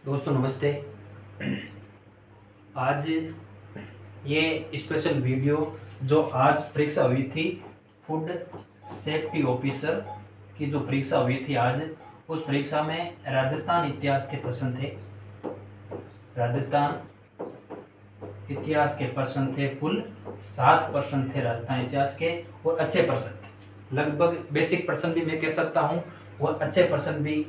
दोस्तों नमस्ते। आज ये स्पेशल वीडियो जो आज परीक्षा हुई थी फूड सेफ्टी ऑफिसर की जो परीक्षा हुई थी आज, उस परीक्षा में राजस्थान इतिहास के प्रश्न थे। राजस्थान इतिहास के प्रश्न थे, कुल 7 प्रश्न थे राजस्थान इतिहास के, और अच्छे प्रश्न थे। लगभग बेसिक प्रश्न भी मैं कह सकता हूँ और अच्छे प्रश्न भी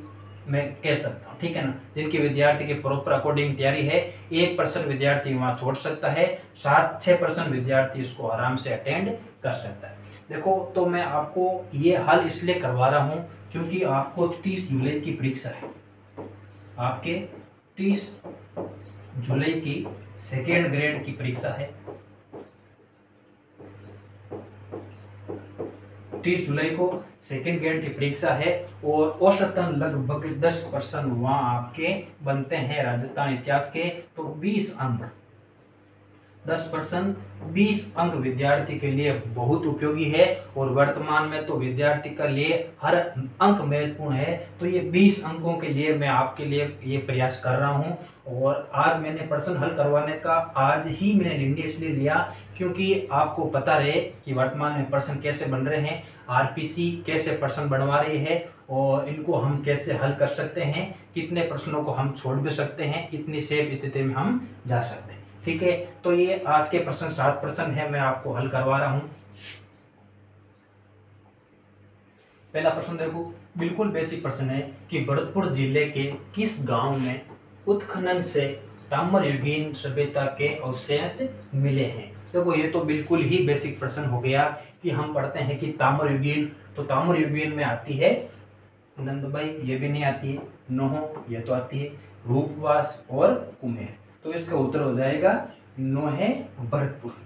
मैं कह सकता हूँ, ठीक है ना। जिनकी विद्यार्थी के प्रॉपर अकॉर्डिंग तैयारी है, 1% विद्यार्थी वहाँ छोड़ सकता है, 7-6% विद्यार्थी इसको आराम से अटेंड कर सकता है। देखो, तो मैं आपको ये हल इसलिए करवा रहा हूँ क्योंकि आपको 30 जुलाई की परीक्षा है। आपके 30 जुलाई की सेकेंड ग्रेड की परीक्षा है। 30 जुलाई को सेकेंड ग्रेड की परीक्षा है और औसतन लगभग 10% वहाँ आपके बनते हैं राजस्थान इतिहास के। तो 20 अंक, 10% 20 अंक विद्यार्थी के लिए बहुत उपयोगी है और वर्तमान में तो विद्यार्थी का लिए हर अंक महत्वपूर्ण है। तो ये 20 अंकों के लिए मैं आपके लिए ये प्रयास कर रहा हूँ। और आज मैंने प्रश्न हल करवाने का आज ही मैंने निर्णय इसलिए लिया क्योंकि आपको पता रहे कि वर्तमान में प्रश्न कैसे बन रहे हैं, आरपीसी कैसे प्रश्न बनवा रही है और इनको हम कैसे हल कर सकते हैं, कितने प्रश्नों को हम छोड़ भी सकते हैं, इतनी सेफ स्थिति में हम जा सकते हैं। ठीक है, तो ये आज के प्रश्न 7 प्रश्न है, मैं आपको हल करवा रहा हूं। पहला प्रश्न देखो, बिल्कुल बेसिक प्रश्न है कि भरतपुर जिले के किस गांव में उत्खनन से ताम्रयुगीन सभ्यता के अवशेष मिले हैं। देखो, ये तो बिल्कुल ही बेसिक प्रश्न हो गया कि हम पढ़ते हैं कि ताम्रयुगीन, तो ताम्रयुगीन में आती है नंदबाई, ये भी नहीं आती है, नोह ये तो आती है, रूपवास और कुमेर। तो इसका उत्तर हो जाएगा नोहे भरतपुर।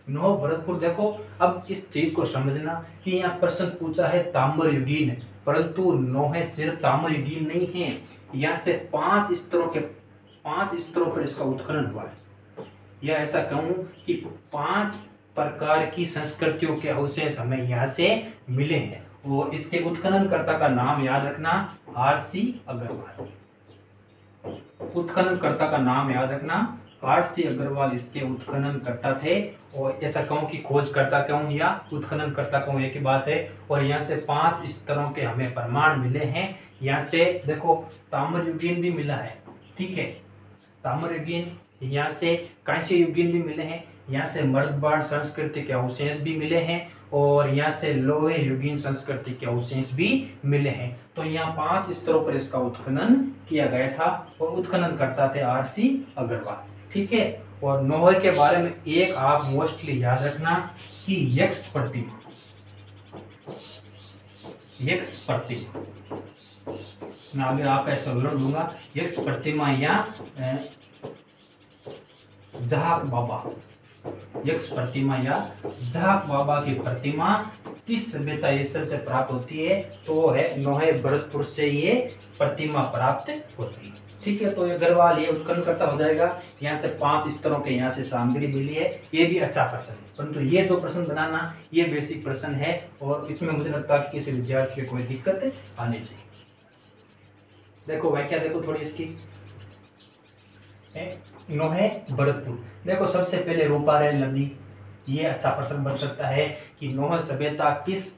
नोह भरतपुर। देखो, अब इस चीज को समझना कि यहाँ प्रश्न पूछा है ताम्रयुगीन, परंतु नोहे सिर्फ ताम्रयुगीन नहीं है, यहाँ से 5 स्तरों पर इसका उत्खनन हुआ है। या ऐसा कहूं कि 5 प्रकार की संस्कृतियों के अवशेष हमें यहाँ से मिले हैं और इसके उत्खननकर्ता का नाम याद रखना, RC अग्रवाल। उत्खननकर्ता का नाम याद रखना, RC अग्रवाल इसके उत्खननकर्ता थे। और ऐसा कहूं कि खोजकर्ता कहूं या उत्खननकर्ता कहूं, एक ही बात है। और यहाँ से 5 स्तरों के हमें प्रमाण मिले हैं। यहाँ से देखो, ताम्रयुगीन भी मिला है, ठीक है, ताम्रयुगीन। यहाँ से कांस्य युगीन भी मिले हैं, यहाँ से मर्दबाण संस्कृति के अवशेष भी मिले हैं और यहाँ से लोहे युगीन संस्कृति के अवशेष भी मिले हैं। तो यहाँ 5 स्तरों पर इसका उत्खनन किया गया था और उत्खनन करता थे RC अग्रवाल, ठीक है। और नोह के बारे में एक आप मोस्टली याद रखना कि यक्ष प्रतिमा, यक्ष प्रतिमा, मैं आगे आपका इसका विवरण दूंगा। यक्ष प्रतिमा या जहाक बाबा, यक्ष प्रतिमा या जहाक बाबा की प्रतिमा किस सभ्यता स्थल से प्राप्त होती है, तो है नोहे भरतपुर से ये प्रतिमा प्राप्त होती है, ठीक है। तो ये अग्रवाल ये उत्खननकर्ता हो जाएगा। यहाँ से 5 स्तरों के यहाँ से सामग्री मिली है, ये भी अच्छा प्रश्न है, परंतु ये जो प्रश्न बनाना ये बेसिक प्रश्न है और इसमें मुझे लगता है कि किसी विद्यार्थी को कोई दिक्कत आनी चाहिए। देखो व्याख्या देखो थोड़ी इसकी, नोहे भरतपुर। देखो, सबसे पहले रूपारेल नदी, ये अच्छा प्रश्न बन सकता है कि नोह सभ्यता किस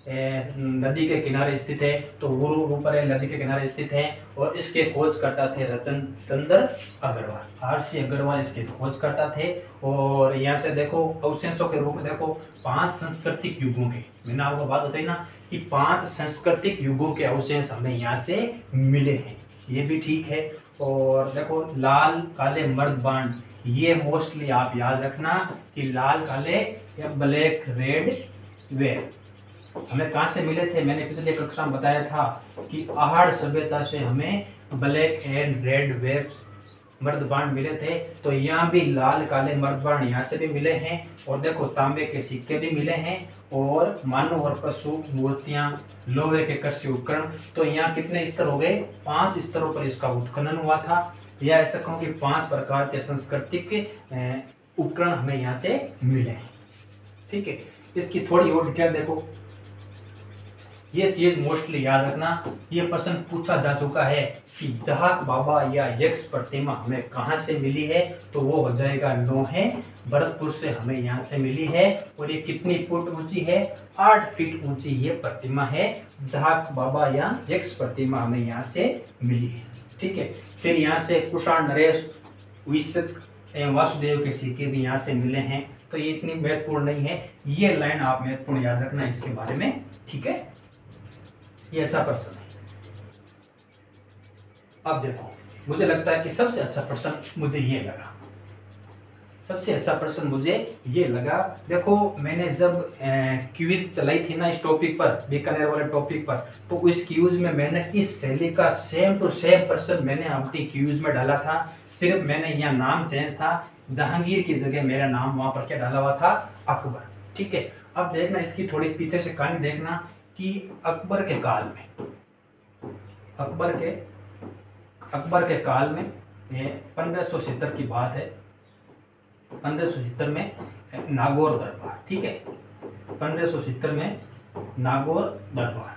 नदी के किनारे स्थित है, तो वो रूपारेल नदी के किनारे स्थित है और इसके खोजकर्ता थे रतन चंद्र अग्रवाल, RC अग्रवाल इसके खोजकर्ता थे। और यहाँ से देखो अवशेषों के रूप में देखो 5 सांस्कृतिक युगों के, मैंने आपको बात बताई ना कि 5 सांस्कृतिक युगों के अवशेष हमें यहाँ से मिले हैं, ये भी ठीक है। और देखो लाल काले मर्दबाण, ये मोस्टली आप याद रखना कि लाल काले या ब्लैक रेड वेयर हमें कहाँ से मिले थे। मैंने पिछले कक्षा में बताया था कि आहड़ सभ्यता से हमें ब्लैक एंड रेड वेयर मर्दबाण मिले थे। तो यहाँ भी लाल काले मर्दबाण यहाँ से भी मिले हैं। और देखो तांबे के सिक्के भी मिले हैं और मानव और पशु मूर्तियां, लोहे के कृषि उपकरण। तो यहाँ कितने स्तर हो गए, 5 स्तरों पर इसका उत्खनन हुआ था। या ऐसा कहूँ कि 5 प्रकार के सांस्कृतिक उपकरण हमें यहाँ से मिले हैं, ठीक है। इसकी थोड़ी और डिटेल देखो, ये चीज मोस्टली याद रखना। ये प्रश्न पूछा जा चुका है कि जहाक बाबा या यक्ष प्रतिमा हमें कहाँ से मिली है, तो वो हो जाएगा नोहे भरतपुर से हमें यहाँ से मिली है। और ये कितनी फुट ऊंची है? 8 फीट ऊंची ये प्रतिमा है। जहाक बाबा या यक्ष प्रतिमा हमें यहाँ से मिली है। ठीक है। फिर यहाँ से कुषाण नरेश विशत एवं वासुदेव के सिक्के भी यहाँ से मिले हैं। तो ये इतनी महत्वपूर्ण नहीं है, ये लाइन आप महत्वपूर्ण याद रखना इसके बारे में। ठीक है, ये अच्छा प्रश्न है। अब देखो, मुझे लगता है कि सबसे अच्छा प्रश्न मुझे ये लगा, सबसे अच्छा प्रश्न मुझे ये लगा। देखो, मैंने जब क्विज चलाई थी ना इस टॉपिक पर, बीकानेर वाले टॉपिक पर, तो उस क्विज में मैंने इस शैली का सेम टू सेम प्रश्न मैंने अपनी क्विज में डाला था। सिर्फ मैंने यहाँ नाम चेंज था, जहांगीर की जगह मेरा नाम वहां पर क्या डाला हुआ था? अकबर। ठीक है। अब देखना, इसकी थोड़ी पीछे से कहानी देखना कि अकबर के काल में, अकबर के काल में 1570 की बात है। 1570 में नागौर दरबार। ठीक है, 1570 में नागौर दरबार।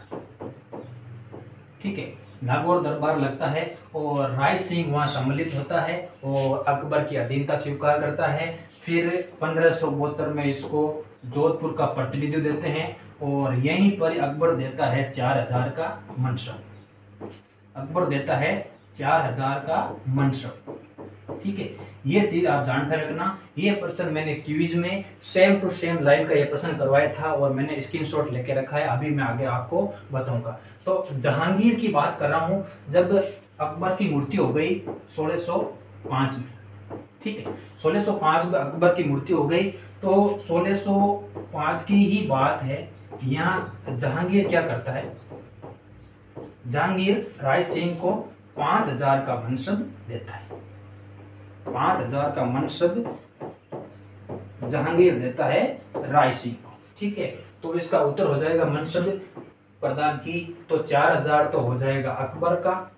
ठीक है, नागौर दरबार लगता है और राय सिंह वहाँ सम्मिलित होता है और अकबर की अधीनता स्वीकार करता है। फिर 1572 में इसको जोधपुर का प्रतिनिधि देते हैं और यहीं पर अकबर देता है 4000 का मनसब। अकबर देता है 4000 का मनसब। ठीक है, ये चीज आप जानकर रखना। ये प्रश्न मैंने क्विज में सेम टू सेम लाइन का ये प्रश्न करवाया था और मैंने स्क्रीनशॉट लेके रखा है, अभी मैं आगे आपको बताऊंगा। तो जहांगीर की बात कर रहा हूं, जब अकबर की मृत्यु हो गई 1605 में। ठीक है, 1605 में अकबर की मृत्यु हो गई, तो 1605 की ही बात है। यहाँ जहांगीर क्या करता है? जहांगीर राय सिंह को 5000 का मनसब देता है। 5000 का मनसब जहांगीर देता है राय सिंह को। ठीक है, तो इसका उत्तर हो जाएगा मनसब प्रदान की, तो 4000 तो हो जाएगा अकबर का,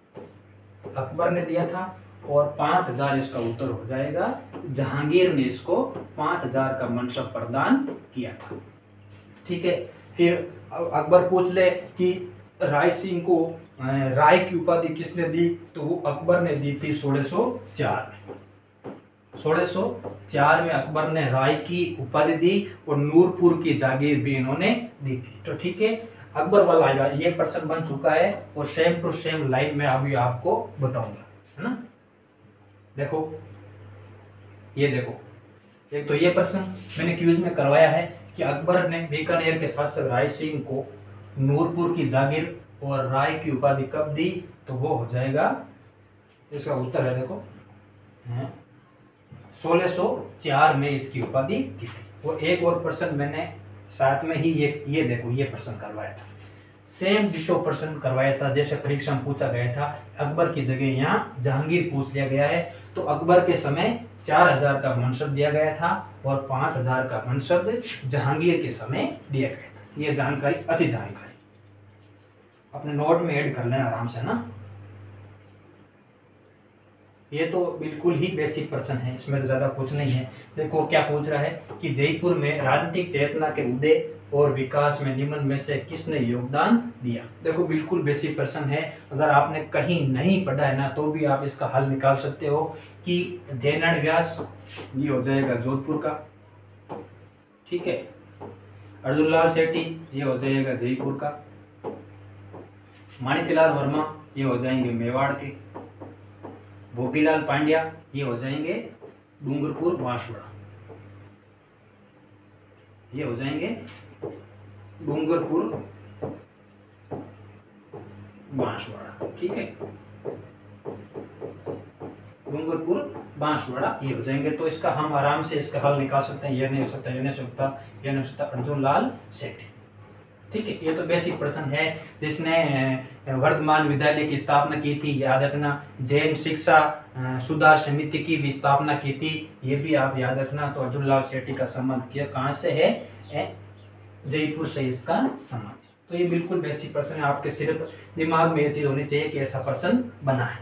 अकबर ने दिया था, और 5000 इसका उत्तर हो जाएगा जहांगीर ने इसको 5000 का मनसब प्रदान किया था। ठीक है, फिर अकबर पूछ ले कि राय सिंह को राय की उपाधि किसने दी, तो वो अकबर ने दी थी 1604 में। 1604 में अकबर ने राय की उपाधि दी और नूरपुर की जागीर भी इन्होंने दी थी। तो ठीक है, अकबर वाला ये प्रश्न बन चुका है और सेम टू सेम लाइन में अभी आपको बताऊंगा, है ना। देखो, ये देखो, एक तो ये प्रश्न मैंने क्विज में करवाया है कि अकबर ने बीकानेर के शासक राय सिंह को नूरपुर की जागीर और राय की उपाधि कब दी, तो वो हो जाएगा, इसका उत्तर है देखो 1604 में इसकी उपाधि दी थी। वो एक और प्रश्न मैंने साथ में ही ये देखो, ये प्रश्न करवाया था, सेम डिटो प्रश्न करवाया था जैसे परीक्षा में पूछा गया था। अकबर की जगह यहाँ जहांगीर पूछ लिया गया है। तो अकबर के समय 4000 का मनसब दिया गया था और 5000 का मनसब जहांगीर के समय दिया गया था। ये जानकारी, अति जानकारी अपने नोट में ऐड कर लेना आराम से ना। ये तो बिल्कुल ही बेसिक प्रश्न है, इसमें तो ज्यादा कुछ नहीं है। देखो क्या पूछ रहा है कि जयपुर में राजनीतिक चेतना के उदय और विकास में निम्न में से किसने योगदान दिया। देखो बिल्कुल बेसिक प्रश्न है, अगर आपने कहीं नहीं पढ़ा है ना तो भी आप इसका हल निकाल सकते हो कि जयनारायण व्यास, ये हो जाएगा जोधपुर का। ठीक है, अर्जुनलाल सेठी, ये हो जाएगा जयपुर का। माणिकलाल वर्मा, ये हो जाएंगे मेवाड़ के। भोपीलाल पांड्या, ये हो जाएंगे डूंगरपुर बांसवाड़ा, ये हो जाएंगे डूंगरपुर बांसवाड़ा। ठीक है, डूंगरपुर बांसवाड़ा ये हो जाएंगे। तो इसका हम आराम से इसका हल निकाल सकते हैं। ये नहीं हो सकता, ये नहीं हो सकता, ये नहीं हो सकता, अर्जुनलाल सेठी। ठीक है, ये तो बेसिक प्रश्न है। जिसने वर्धमान विद्यालय की स्थापना की थी, याद रखना। जैन शिक्षा सुधार समिति की भी स्थापना की थी, ये भी आप याद रखना। तो अर्जुनलाल सेठी का संबंध किया कहाँ से है? जयपुर से इसका संबंध। तो ये बिल्कुल बेसिक प्रश्न है, आपके सिर्फ दिमाग में ये चीज होनी चाहिए कि ऐसा प्रश्न बना है।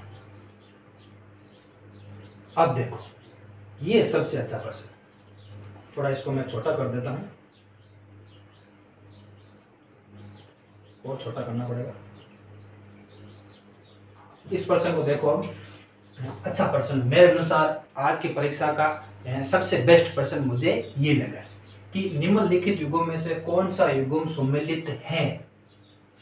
अब देखो, ये सबसे अच्छा प्रश्न, थोड़ा इसको मैं छोटा कर देता हूं। और छोटा करना पड़ेगा। इस प्रश्न को देखो अब, अच्छा प्रश्न मेरे अनुसार आज की परीक्षा का सबसे बेस्ट प्रश्न मुझे ये लगा कि निम्नलिखित युगों में से कौन सा युग्म सुमेलित है।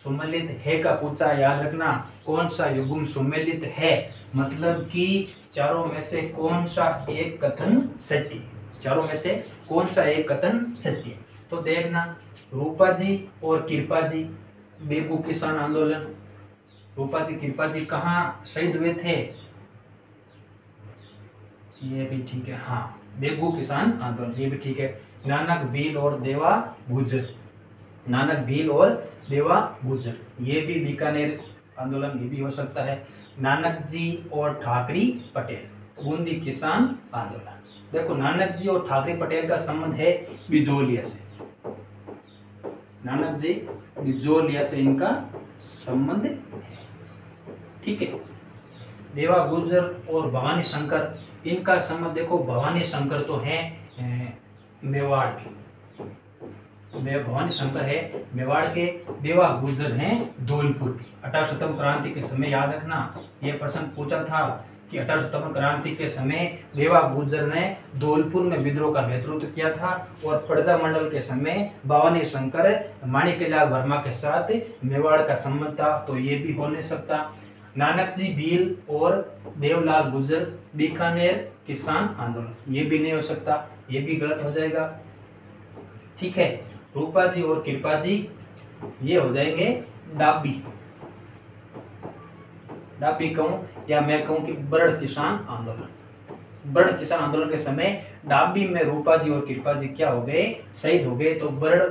सुमेलित है का पूछा, याद रखना कौन सा युग्म सुमेलित है, मतलब कि चारों में से कौन सा एक कथन सत्य, चारों में से कौन सा एक कथन सत्य। तो देखना, रूपा जी और कृपा जी बेगू किसान आंदोलन, रूपा जी कृपा जी कहाँ शहीद हुए थे, ये भी ठीक है, हाँ बेगू किसान आंदोलन, ये भी ठीक है। नानक भील और देवा गुजर, नानक भील और देवा गुजर, ये भी बीकानेर आंदोलन, ये भी हो सकता है। नानक जी और ठाकरी पटेल, बूंदी किसान आंदोलन। देखो नानक जी और ठाकरी पटेल का संबंध है बिजोलिया से, नानक जी बिजोलिया से इनका संबंध है, ठीक है। देवा गुजर और भवानी शंकर, इनका संबंध देखो, भवानी शंकर तो है मेवाड़ के, भवानी शंकर है मेवाड़ के, देवा गुजर हैं धौलपुर की। 18 सितंबर क्रांति के समय, याद रखना ये प्रश्न पूछा था कि 18 सितंबर क्रांति के समय देवा गुजर ने धौलपुर में विद्रोह का नेतृत्व किया था, और प्रजा मंडल के समय भवानी शंकर माणिक्यलाल वर्मा के साथ मेवाड़ का संबंध था, तो ये भी हो नहीं सकता। नानक जी भील और देवलाल गुजर बीकानेर किसान आंदोलन, ये भी नहीं हो सकता, ये भी गलत हो जाएगा, ठीक है। रूपा जी और कृपा जी ये हो जाएंगे डाबी, डाबी कहूं या मैं कहूं कि बरड़ किसान आंदोलन। बरड़ किसान आंदोलन के समय डाबी में रूपा जी और कृपा जी क्या हो गए, शहीद हो गए, तो बरड़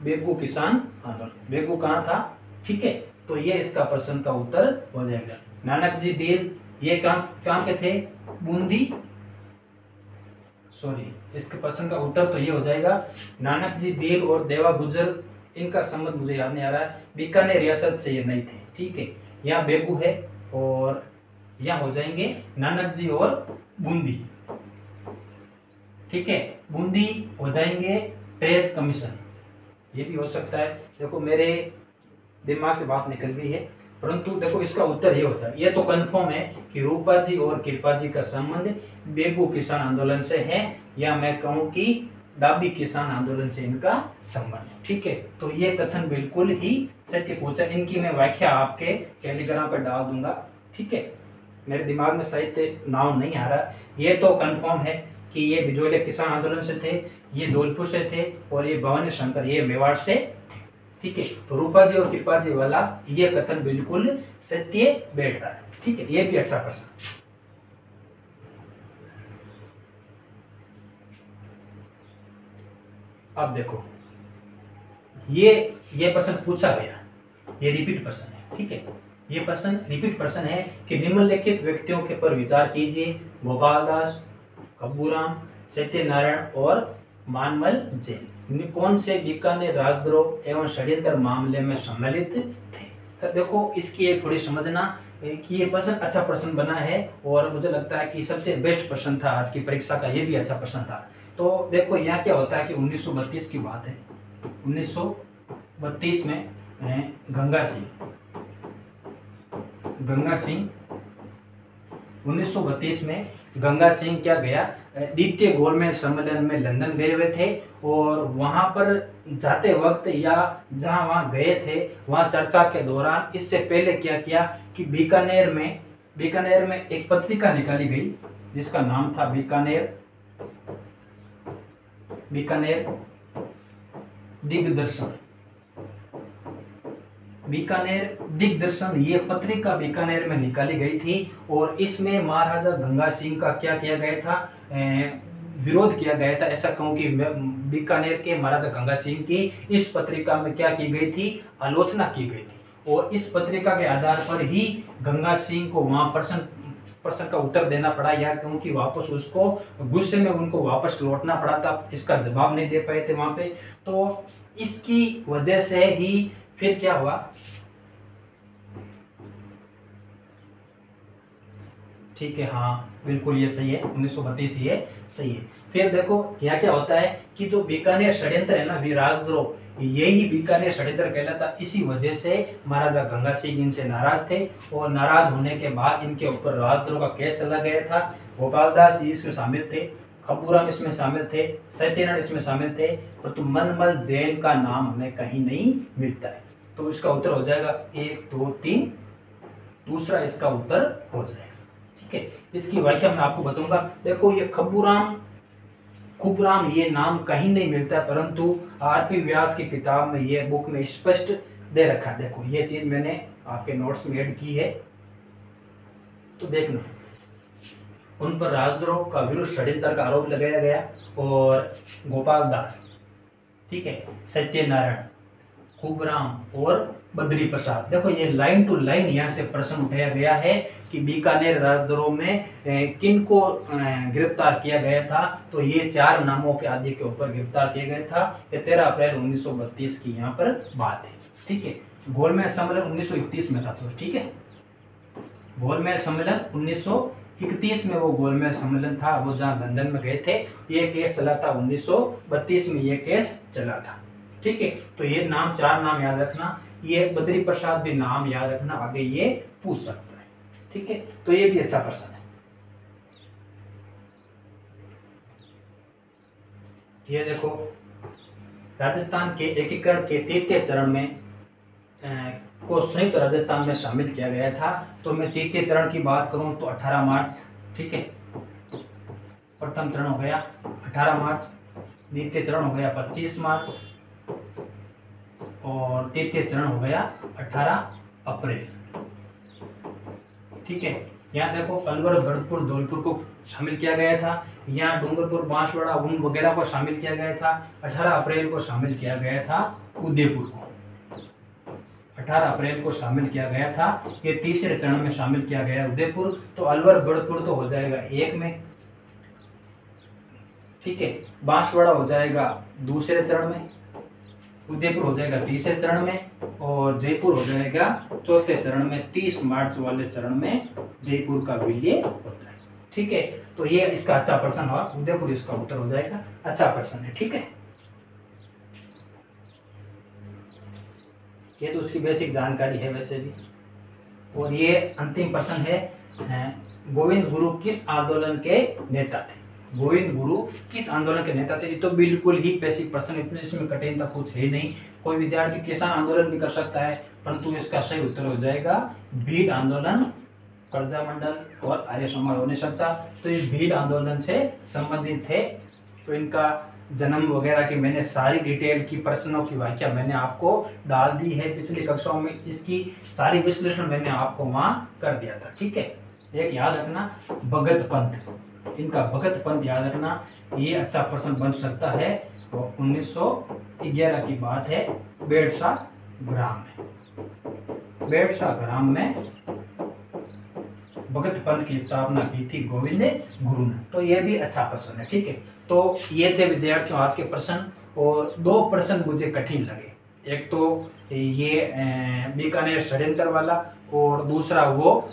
बेगू किसान आंदोलन, बेगू कहाँ था, ठीक है। तो ये इसका प्रश्न का उत्तर हो जाएगा। नानक जी भील ये कहाँ के थे, बूंदी, सॉरी इसके प्रश्न का उत्तर तो ये हो जाएगा। नानक जी भील और देवा गुजर, इनका संबंध मुझे याद नहीं आ रहा है, बीकानेर रियासत से ये नहीं थे, ठीक है। यहाँ बेगू है और यहाँ हो जाएंगे नानक जी और बूंदी, ठीक है। बूंदी हो जाएंगे पेज कमीशन, ये भी हो सकता है। देखो मेरे दिमाग से बात निकल गई है, परंतु देखो इसका उत्तर ये होता है, ये तो कंफर्म है कि रूपा जी और कृपा जी का संबंध बेगू किसान आंदोलन से है, या मैं कहूं कि डाबी किसान आंदोलन से इनका संबंध है, ठीक है। तो ये कथन बिल्कुल ही सत्य पूछा, इनकी मैं व्याख्या आपके टेलीग्राम पर डाल दूंगा, ठीक है। मेरे दिमाग में साहित्य नाम नहीं आ रहा, ये तो कंफर्म है कि ये बिजोलिया किसान आंदोलन से थे, ये धौलपुर से थे, और ये भवानी शंकर ये मेवाड़ से, ठीक है। तो रूपा जी और कृपा जी वाला ये कथन बिल्कुल सत्य बैठ रहा है, ठीक है। ये भी अच्छा प्रश्न। अब देखो ये प्रश्न पूछा गया, ये रिपीट प्रश्न है, ठीक है। ये प्रश्न रिपीट प्रश्न है कि निम्नलिखित व्यक्तियों के पर विचार कीजिए, गोपाल दास, कब्बूराम, सत्यनारायण और मानमल जैन कौन से बीकानेर राजद्रोह एवं षड्यंत्र मामले में सम्मिलित थे। तो देखो इसकी एक थोड़ी समझना कि ये प्रश्न अच्छा प्रश्न बना है, और मुझे लगता है कि सबसे बेस्ट प्रश्न था आज की परीक्षा का, ये भी अच्छा प्रश्न था। तो देखो यहाँ क्या होता है कि 1932 की बात है, 1932 में गंगा सिंह 1932 में गंगा सिंह क्या गया, द्वितीय गोलमेज सम्मेलन में लंदन गए हुए थे, और वहां पर जाते वक्त या जहां वहां गए थे वहां चर्चा के दौरान इससे पहले क्या किया कि बीकानेर में एक पत्रिका निकाली गई जिसका नाम था बीकानेर दिग्दर्शन। बीकानेर दिग्दर्शन ये पत्रिका बीकानेर में निकाली गई थी, और इसमें महाराजा गंगा सिंह का क्या किया गया था, विरोध किया गया था। ऐसा कहूं कि बीकानेर के महाराजा गंगा सिंह की इस पत्रिका में क्या की गई थी, आलोचना की गई थी, और इस पत्रिका के आधार पर ही गंगा सिंह को वहां प्रश्न का उत्तर देना पड़ा, या क्योंकि वापस उसको गुस्से में उनको वापस लौटना पड़ा था, इसका जवाब नहीं दे पाए थे वहां पे। तो इसकी वजह से ही फिर क्या हुआ, ठीक है, हाँ बिल्कुल ये सही है, 1932 ये सही है। फिर देखो यहाँ क्या होता है कि जो बीकानेर षड्यंत्र है ना, राजद्रोह, यही बीकानेर षड्यंत्र कहलाता। इसी वजह से महाराजा गंगा सिंह इनसे नाराज थे और नाराज होने के बाद इनके ऊपर राजद्रोह का केस चला गया था। गोपालदास जी इसमें शामिल थे, खबूराम इसमें शामिल थे, सत्यनारायण इसमें शामिल थे, परंतु मनमल जैन का नाम हमें कहीं नहीं मिलता है। तो इसका उत्तर हो जाएगा 1 2 3, दूसरा इसका उत्तर हो जाएगा। ठीक है, इसकी व्याख्या मैं आपको बताऊंगा। देखो ये खुबराम ये नाम कहीं नहीं मिलता, परंतु आरपी व्यास की किताब में ये बुक में स्पष्ट दे रखा है। देखो ये चीज मैंने आपके नोट्स में ऐड की है, तो देखना। उन पर राजद्रोह का विरुद्ध षड्यंत्र का आरोप लगाया गया और गोपाल दास, ठीक है, सत्यनारायण, खुबराम और बद्री प्रसाद। देखो ये लाइन टू लाइन यहाँ से प्रश्न उठाया गया है कि बीकानेर राजद्रोह में किन को गिरफ्तार किया गया था। तो ये 4 नामों के आदि के ऊपर गिरफ्तार किया गया था। ये 13 अप्रैल 1932 की यहाँ पर बात है। ठीक है, गोलमेज सम्मेलन 1931 में था। तो ठीक है, गोलमेज सम्मेलन 1931 में वो गोलमेज सम्मेलन था, वो जहाँ लंदन में गए थे। ये केस चला था 1932 में, ये केस चला था। ठीक है, तो ये नाम 4 नाम याद रखना। ये बद्री प्रसाद भी नाम याद रखना, आगे ये पूछ सकता है। ठीक है, तो ये भी अच्छा प्रश्न है। ये देखो, राजस्थान के एकीकरण के 3य चरण में को संयुक्त राजस्थान में शामिल किया गया था। तो मैं 3य चरण की बात करूं तो 18 मार्च, ठीक है, प्रथम चरण हो गया 18 मार्च, द्वितीय चरण हो गया 25 मार्च और 3य चरण हो गया 18 अप्रैल। ठीक है, यहाँ देखो अलवर, भरतपुर, धौलपुर को शामिल किया गया था। यहाँ डूंगरपुर, बांसवाड़ा, ऊन वगैरह को शामिल किया गया था। 18 अप्रैल को शामिल किया गया था उदयपुर को, 18 अप्रैल को शामिल किया गया था। ये 3रे चरण में शामिल किया गया उदयपुर। तो अलवर, भरतपुर तो हो जाएगा 1 में, ठीक है, बांसवाड़ा हो जाएगा 2रे चरण में, उदयपुर हो जाएगा 3रे चरण में और जयपुर हो जाएगा 4थे चरण में। 30 मार्च वाले चरण में जयपुर का विलय होता है। ठीक है, तो ये इसका अच्छा प्रश्न हुआ, उदयपुर इसका उत्तर हो जाएगा। अच्छा प्रश्न है। ठीक है, ये तो उसकी बेसिक जानकारी है वैसे भी। और ये अंतिम प्रश्न है, गोविंद गुरु किस आंदोलन के नेता थे? गोविंद गुरु किस आंदोलन के नेता थे? ये तो बिल्कुल ही बेसिक प्रश्न, इतने इसमें कठिनता कुछ है नहीं। कोई विद्यार्थी किसान आंदोलन भी कर सकता है, परंतु इसका सही उत्तर हो जाएगा भील आंदोलन, प्रजा मंडल और आर्य समाज हो नहीं सकता। तो ये भील आंदोलन से संबंधित थे। तो इनका जन्म वगैरह की मैंने सारी डिटेल की प्रश्नों की व्याख्या मैंने आपको डाल दी है पिछली कक्षाओं में। इसकी सारी विश्लेषण मैंने आपको वहां कर दिया था। ठीक है, एक याद रखना भगत पंथ, इनका भगत पंथ याद रखना, ये अच्छा प्रश्न बन सकता है। तो 1911 की बात है, बेड़सा ग्राम में, बेड़सा ग्राम में भगत पंथ की स्थापना की थी गोविंद गुरु ने। तो ये भी अच्छा प्रश्न है। ठीक है, तो ये थे विद्यार्थियों आज के प्रश्न। और 2 प्रश्न मुझे कठिन लगे, एक तो ये बीकानेर षड्यंत्र वाला और दूसरा वो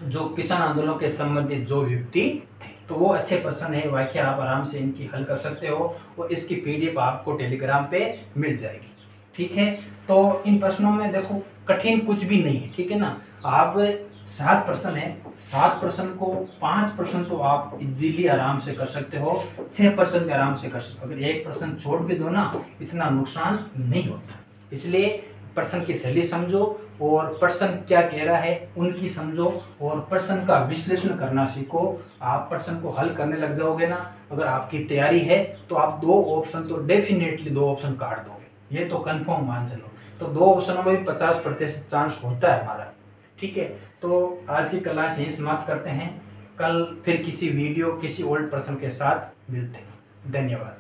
जो किसान आंदोलन के संबंधित जो व्यक्ति थे। तो वो अच्छे प्रश्न है, व्याख्या आप आराम से इनकी हल कर सकते हो और इसकी PDF आपको टेलीग्राम पे मिल जाएगी। ठीक है, तो इन प्रश्नों में देखो कठिन कुछ भी नहीं है। ठीक है ना, आप 7 प्रश्न है, 7 प्रश्न को 5 प्रश्न तो आप इजीली आराम से कर सकते हो, 6 प्रश्न भी आराम से कर सकते हो। अगर एक प्रश्न छोड़ भी दो ना, इतना नुकसान नहीं होता। इसलिए प्रश्न की शैली समझो और प्रश्न क्या कह रहा है उनकी समझो और प्रश्न का विश्लेषण करना सीखो। आप प्रश्न को हल करने लग जाओगे ना, अगर आपकी तैयारी है तो आप 2 ऑप्शन तो डेफिनेटली 2 ऑप्शन काट दोगे, ये तो कंफर्म मान चलो। तो 2 ऑप्शनों में भी 50% चांस होता है हमारा। ठीक है, तो आज की क्लास यही समाप्त करते हैं। कल फिर किसी वीडियो किसी ओल्ड प्रश्न के साथ मिलते हैं। धन्यवाद।